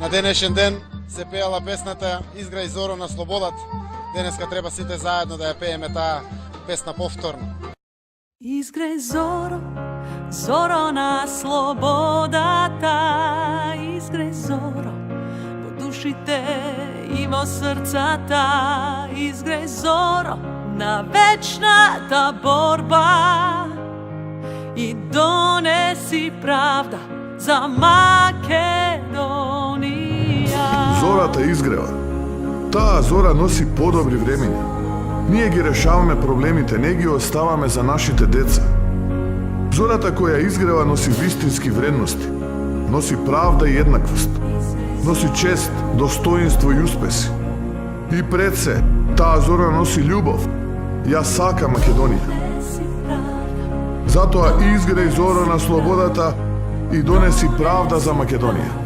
На денешен ден се пеела песната Изграј зоро на слободата. Денеска треба сите заедно да ја пееме таа песна повторно. Изграј зоро, зоро на слободата, изграј зоро во душите и во срцата, изграј зоро на вечната борба и донеси правда за Македонија. Зората изгрева. Таа зора носи подобри времења. Ние ги решаваме проблемите, не ги оставаме за нашите деца. Зората која изгрева носи вистински вредности, носи правда и еднаквост, носи чест, достоинство и успеси. И пред се, таа зора носи љубов. Ја сака Македонија. Затоа изгреј зора на слободата и донеси правда за Македонија.